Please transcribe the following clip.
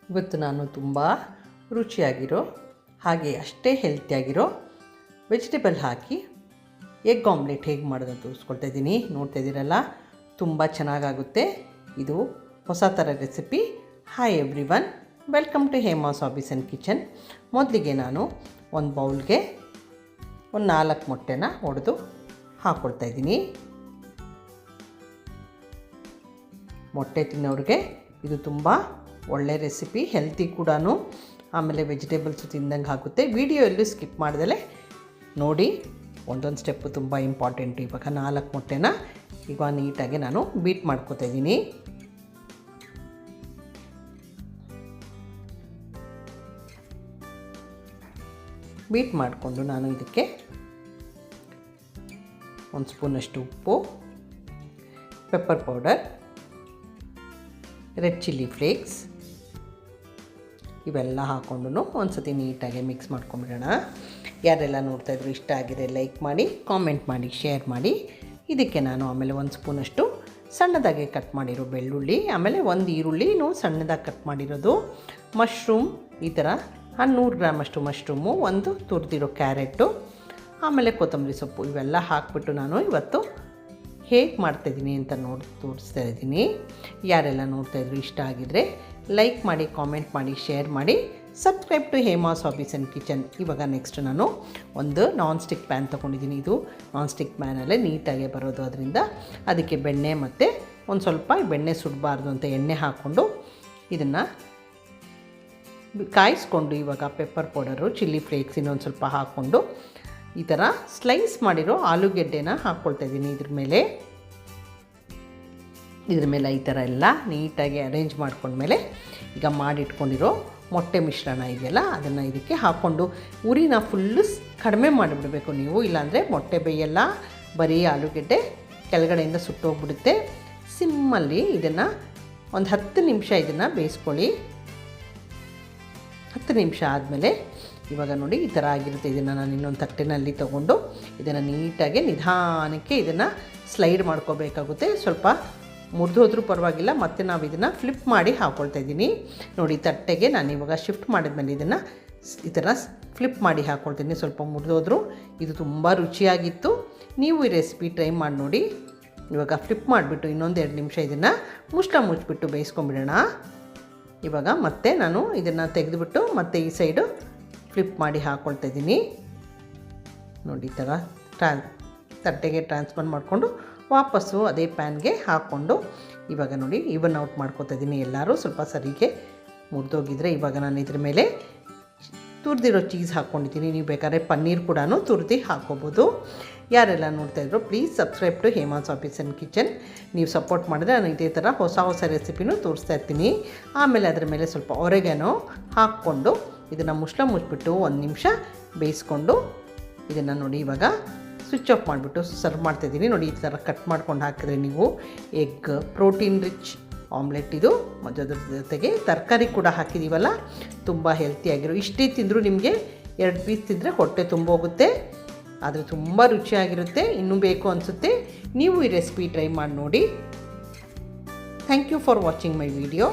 ಇವತ್ತು ನಾನು ತುಂಬ ರುಚಿಯಾಗಿರೋ ಹಾಗೆ ಅಷ್ಟೇ ಹೆಲ್ತಿಯಾಗಿರೋ ವೆಜಿಟೇಬಲ್ ಹಾಕಿ ಎಗ್ ಆಮ್ಲೆಟ್ ಹೇಗೆ ಮಾಡೋದು ತೋರಿಸ್ಕೊಳ್ತಾ ಇದ್ದೀನಿ. ನೋಡ್ತಾ ಇದ್ದೀರಲ್ಲ, ತುಂಬ ಚೆನ್ನಾಗಾಗುತ್ತೆ. ಇದು ಹೊಸ ಥರ recipe. Hi every one, welcome to Hema's hobbies and kitchen. ಮೊದಲಿಗೆ ನಾನು ಒಂದು ಬೌಲ್ಗೆ ಒಂದು 4 ಮೊಟ್ಟೆನ ಒಡೆದು ಹಾಕ್ಕೊಳ್ತಾ ಇದ್ದೀನಿ. ಮೊಟ್ಟೆ ತಿನ್ನೋರಿಗೆ ಇದು ತುಂಬ ಒಳ್ಳೆ ರೆಸಿಪಿ, ಹೆಲ್ತಿ ಕೂಡ. ಆಮೇಲೆ ವೆಜಿಟೇಬಲ್ಸು ತಿಂದಂಗೆ ಆಗುತ್ತೆ. ವಿಡಿಯೋ ಎಲ್ಲೂ ಸ್ಕಿಪ್ ಮಾಡ್ದಲೇ ನೋಡಿ. ಒಂದೊಂದು ಸ್ಟೆಪ್ಪು ತುಂಬ ಇಂಪಾರ್ಟೆಂಟು. ಇವಾಗ 4 ಮೊಟ್ಟೆನ ಈಗ ನೀಟಾಗಿ ನಾನು ಬೀಟ್ ಮಾಡ್ಕೊತಾ ಇದ್ದೀನಿ. ಬೀಟ್ ಮಾಡಿಕೊಂಡು ನಾನು ಇದಕ್ಕೆ 1 ಸ್ಪೂನಷ್ಟು ಉಪ್ಪು, pepper powder, red chilli flakes ಇವೆಲ್ಲ ಹಾಕ್ಕೊಂಡು ಒಂದು ಸತಿ ನೀಟಾಗಿ ಮಿಕ್ಸ್ ಮಾಡ್ಕೊಂಬಿಡೋಣ. ಯಾರೆಲ್ಲ ನೋಡ್ತಾಯಿದ್ರು ಇಷ್ಟ ಆಗಿದೆ ಲೈಕ್ ಮಾಡಿ, ಕಾಮೆಂಟ್ ಮಾಡಿ, ಶೇರ್ ಮಾಡಿ. ಇದಕ್ಕೆ ನಾನು ಆಮೇಲೆ 1 ಸ್ಪೂನಷ್ಟು ಸಣ್ಣದಾಗಿ ಕಟ್ ಮಾಡಿರೋ ಬೆಳ್ಳುಳ್ಳಿ, ಆಮೇಲೆ 1 ಈರುಳ್ಳಿನೂ ಸಣ್ಣದಾಗಿ ಕಟ್ ಮಾಡಿರೋದು, ಮಶ್ರೂಮ್ ಈ ಥರ 100 ಗ್ರಾಮಷ್ಟು ಮಶ್ರೂಮು, 1 ತುರಿದಿರೋ ಕ್ಯಾರೆಟು, ಆಮೇಲೆ ಕೊತ್ತಂಬರಿ ಸೊಪ್ಪು ಇವೆಲ್ಲ ಹಾಕ್ಬಿಟ್ಟು ನಾನು ಇವತ್ತು ಹೇಗೆ ಮಾಡ್ತಾಯಿದ್ದೀನಿ ಅಂತ ತೋರಿಸ್ತಾ ಇದ್ದೀನಿ. ಯಾರೆಲ್ಲ ನೋಡ್ತಾಯಿದ್ರು ಇಷ್ಟ ಆಗಿದರೆ ಲೈಕ್ ಮಾಡಿ, ಕಾಮೆಂಟ್ ಮಾಡಿ, ಶೇರ್ ಮಾಡಿ, subscribe to Hema's hobbies and kitchen. ಇವಾಗ ನೆಕ್ಸ್ಟ್ ನಾನು ಒಂದು ನಾನ್ ಸ್ಟಿಕ್ ಪ್ಯಾನ್ ತೊಗೊಂಡಿದ್ದೀನಿ. ಇದು ನಾನ್ ಸ್ಟಿಕ್ ಪ್ಯಾನಲ್ಲೇ ನೀಟಾಗೆ ಬರೋದು, ಅದರಿಂದ ಅದಕ್ಕೆ ಬೆಣ್ಣೆ ಮತ್ತು ಒಂದು ಸ್ವಲ್ಪ ಬೆಣ್ಣೆ ಸುಡಬಾರ್ದು ಅಂತ ಎಣ್ಣೆ ಹಾಕ್ಕೊಂಡು ಇದನ್ನು ಕಾಯಿಸ್ಕೊಂಡು ಇವಾಗ ಪೆಪ್ಪರ್ ಪೌಡರು, ಚಿಲ್ಲಿ ಫ್ಲೇಕ್ಸ್ ಇನ್ನೊಂದು ಸ್ವಲ್ಪ ಹಾಕ್ಕೊಂಡು ಈ ಥರ ಸ್ಲೈಸ್ ಮಾಡಿರೋ ಆಲೂಗೆಡ್ಡೆನ ಹಾಕ್ಕೊಳ್ತಾ ಇದ್ದೀನಿ. ಇದ್ರ ಮೇಲೆ ಈ ಥರ ಎಲ್ಲ ನೀಟಾಗಿ ಅರೇಂಜ್ ಮಾಡ್ಕೊಂಡ್ಮೇಲೆ ಈಗ ಮಾಡಿಟ್ಕೊಂಡಿರೋ ಮೊಟ್ಟೆ ಮಿಶ್ರಣ ಇದೆಯಲ್ಲ ಅದನ್ನು ಇದಕ್ಕೆ ಹಾಕ್ಕೊಂಡು ಉರಿನ ಫುಲ್ಲು ಕಡಿಮೆ ಮಾಡಿಬಿಡಬೇಕು ನೀವು, ಇಲ್ಲಾಂದರೆ ಮೊಟ್ಟೆ ಬೇಯಲ್ಲ, ಬರೀ ಆಲೂಗೆಡ್ಡೆ ಕೆಳಗಡೆಯಿಂದ ಸುಟ್ಟೋಗ್ಬಿಡುತ್ತೆ. ಸಿಮ್ಮಲ್ಲಿ ಇದನ್ನು ಒಂದು 10 ನಿಮಿಷ ಇದನ್ನು ಬೇಯಿಸ್ಕೊಳ್ಳಿ. 10 ನಿಮಿಷ ಆದಮೇಲೆ ಇವಾಗ ನೋಡಿ ಈ ಥರ ಆಗಿರುತ್ತೆ. ಇದನ್ನು ನಾನು ಇನ್ನೊಂದು ತಟ್ಟೆನಲ್ಲಿ ತೊಗೊಂಡು ಇದನ್ನು ನೀಟಾಗಿ ನಿಧಾನಕ್ಕೆ ಇದನ್ನು ಸ್ಲೈಡ್ ಮಾಡ್ಕೋಬೇಕಾಗುತ್ತೆ. ಸ್ವಲ್ಪ ಮುರಿದೋದ್ರೂ ಪರವಾಗಿಲ್ಲ, ಮತ್ತು ನಾವು ಇದನ್ನು ಫ್ಲಿಪ್ ಮಾಡಿ ಹಾಕ್ಕೊಳ್ತಾ ಇದ್ದೀನಿ. ನೋಡಿ ತಟ್ಟೆಗೆ ನಾನು ಇವಾಗ ಶಿಫ್ಟ್ ಮಾಡಿದ್ಮೇಲೆ ಇದನ್ನು ಈ ಥರ ಫ್ಲಿಪ್ ಮಾಡಿ ಹಾಕ್ಕೊಳ್ತೀನಿ. ಸ್ವಲ್ಪ ಮುರಿದೋದ್ರೂ ಇದು ತುಂಬ ರುಚಿಯಾಗಿತ್ತು. ನೀವು ಈ ರೆಸಿಪಿ ಟ್ರೈ ಮಾಡಿ ನೋಡಿ. ಇವಾಗ ಫ್ಲಿಪ್ ಮಾಡಿಬಿಟ್ಟು ಇನ್ನೊಂದು 2 ನಿಮಿಷ ಇದನ್ನು ಮುಚ್ಚಿಬಿಟ್ಟು ಬೇಯಿಸ್ಕೊಂಬಿಡೋಣ. ಇವಾಗ ಮತ್ತೆ ನಾನು ಇದನ್ನು ತೆಗೆದುಬಿಟ್ಟು ಮತ್ತೆ ಈ ಸೈಡು ಫ್ಲಿಪ್ ಮಾಡಿ ಹಾಕ್ಕೊಳ್ತಾ ಇದ್ದೀನಿ. ನೋಡಿ ಈ ಥರ ತಟ್ಟೆಗೆ ಟ್ರಾನ್ಸ್ಫರ್ ಮಾಡಿಕೊಂಡು ವಾಪಸ್ಸು ಅದೇ ಪ್ಯಾನ್ಗೆ ಹಾಕ್ಕೊಂಡು ಇವಾಗ ನೋಡಿ ಈವನ್ ಔಟ್ ಮಾಡ್ಕೊತಾ ಇದ್ದೀನಿ. ಎಲ್ಲರೂ ಸ್ವಲ್ಪ ಸರಿಗೆ ಮುರಿದೋಗಿದ್ರೆ ಇವಾಗ ನಾನು ಇದ್ರ ಮೇಲೆ ತುರಿದಿರೋ ಚೀಸ್ ಹಾಕ್ಕೊಂಡಿದ್ದೀನಿ. ನೀವು ಬೇಕಾದ್ರೆ ಪನ್ನೀರ್ ಕೂಡ ತುರಿದು ಹಾಕ್ಕೋಬೋದು. ಯಾರೆಲ್ಲ ನೋಡ್ತಾಯಿದ್ರು please subscribe to Hema's hobbies and kitchen. ನೀವು ಸಪೋರ್ಟ್ ಮಾಡಿದ್ರೆ ನಾನು ಇದೇ ಥರ ಹೊಸ ರೆಸಿಪಿನೂ ತೋರಿಸ್ತಾ ಇರ್ತೀನಿ. ಆಮೇಲೆ ಅದರ ಮೇಲೆ ಸ್ವಲ್ಪ ಒರೆಗಾನೋ ಹಾಕ್ಕೊಂಡು ಇದನ್ನು ಮುಚ್ಚಿಬಿಟ್ಟು 1 ನಿಮಿಷ ಬೇಯಿಸ್ಕೊಂಡು ಇದನ್ನು ನೋಡಿ ಇವಾಗ ಸ್ವಿಚ್ ಆಫ್ ಮಾಡಿಬಿಟ್ಟು ಸರ್ವ್ ಮಾಡ್ತಾಯಿದ್ದೀನಿ. ನೋಡಿ ಈ ಥರ ಕಟ್ ಮಾಡ್ಕೊಂಡು ಹಾಕಿದ್ರೆ ನೀವು ಎಗ್ ಪ್ರೋಟೀನ್ ರಿಚ್ ಆಮ್ಲೆಟ್ ಇದು. ಅದ್ರ ಜೊತೆಗೆ ತರಕಾರಿ ಕೂಡ ಹಾಕಿದ್ದೀವಲ್ಲ, ತುಂಬ ಹೆಲ್ತಿಯಾಗಿರೋ. ಇಷ್ಟೇ ತಿಂದರೂ ನಿಮಗೆ 2 ಪೀಸ್ ತಿಂದರೆ ಹೊಟ್ಟೆ ತುಂಬ ಹೋಗುತ್ತೆ, ಆದರೆ ತುಂಬ ರುಚಿಯಾಗಿರುತ್ತೆ. ಇನ್ನೂ ಬೇಕು ಅನಿಸುತ್ತೆ. ನೀವು ಈ ರೆಸಿಪಿ ಟ್ರೈ ಮಾಡಿ ನೋಡಿ. Thank you for watching my video.